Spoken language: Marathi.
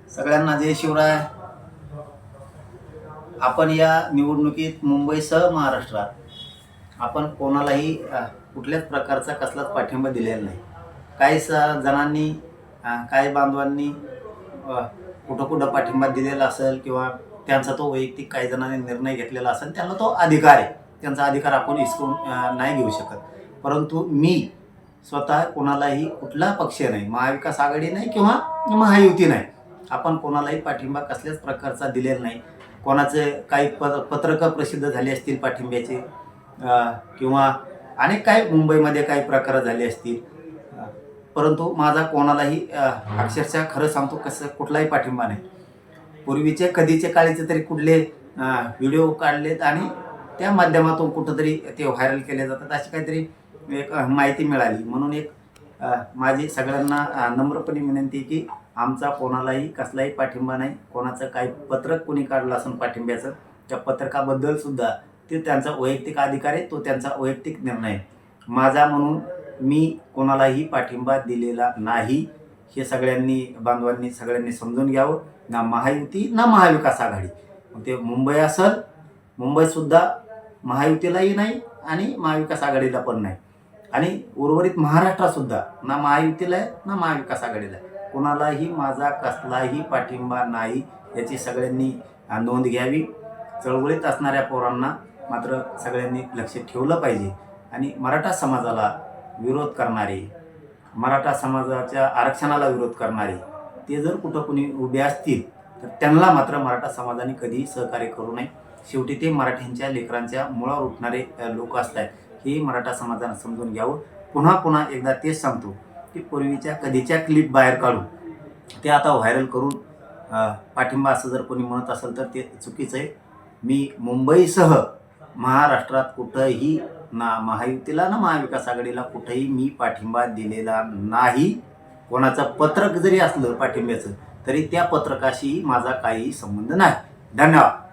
सगळ्यांना जय शिवराय। आपण या निवडणुकीत मुंबईसह महाराष्ट्रात आपण कोणालाही कुठल्याच प्रकारचा कसलाच पाठिंबा दिलेला नाही। काही जणांनी काही बांधवांनी कुठं कुठं पाठिंबा दिलेला असेल किंवा त्यांचा तो वैयक्तिक काही जणांनी निर्णय घेतलेला असेल, त्यांना तो अधिकार आहे, त्यांचा अधिकार आपण हिसकून नाही घेऊ शकत। परंतु मी स्वतः कोणालाही कुठला पक्ष नाही, महाविकास आघाडी नाही किंवा महायुती नाही, आपण कोणालाही पाठिंबा कसल्याच प्रकारचा दिलेला नाही। कोणाचे काही पत्रकं प्रसिद्ध झाले असतील पाठिंब्याचे किंवा अनेक काही मुंबईमध्ये काही प्रकार झाले असतील, परंतु माझा कोणालाही अक्षरशः खरं सांगतो कसं कुठलाही पाठिंबा नाही। पूर्वीचे कधीचे काळीचे तरी कुठले व्हिडिओ काढलेत आणि त्या माध्यमातून कुठंतरी ते व्हायरल केले जातात, अशी काहीतरी एक माहिती मिळाली। म्हणून एक माझी सगळ्यांना नम्रपणे विनंती की आमचा कोणालाही कसलाही पाठिंबा नाही। कोणाचं काही पत्रक कोणी काढलं असेल पाठिंब्याचं, त्या पत्रकाबद्दल सुद्धा ते त्यांचा वैयक्तिक अधिकार आहे, तो त्यांचा वैयक्तिक निर्णय आहे। माझा म्हणून मी कोणालाही पाठिंबा दिलेला नाही, हे सगळ्यांनी बांधवांनी सगळ्यांनी समजून घ्यावं। ना महायुती ना महाविकास आघाडी, ते मुंबई असेल, मुंबईसुद्धा महायुतीलाही नाही आणि महाविकास आघाडीला पण नाही, आणि उर्वरित महाराष्ट्रातसुद्धा ना महायुतीला आहे ना महाविकास आघाडीला आहे। कोणालाही माझा कसलाही पाठिंबा नाही, याची सगळ्यांनी नोंद घ्यावी। चळवळीत असणाऱ्या पोरांना मात्र सगळ्यांनी लक्ष ठेवलं पाहिजे, आणि मराठा समाजाला विरोध करणारे, मराठा समाजाच्या आरक्षणाला विरोध करणारे ते जर कुठं कुणी उभे असतील तर त्यांना मात्र मराठा समाजाने कधीही सहकार्य करू नये। शेवटी ते मराठ्यांच्या लेकरांच्या मुळावर उठणारे लोक असतात, हे मराठा समाजानं समजून घ्यावं। पुन्हा पुन्हा एकदा तेच सांगतो की पूर्वीच्या कधीच्या क्लिप बाहेर काढून ते आता व्हायरल करून पाठिंबा असं जर कोणी म्हणत असेल तर ते चुकीचं आहे। मी मुंबईसह महाराष्ट्रात कुठंही ना महायुतीला ना महाविकास आघाडीला कुठंही मी पाठिंबा दिलेला नाही। कोणाचं पत्रक जरी असलं पाठिंब्याचं तरी त्या पत्रकाशी माझा काही संबंध नाही। धन्यवाद।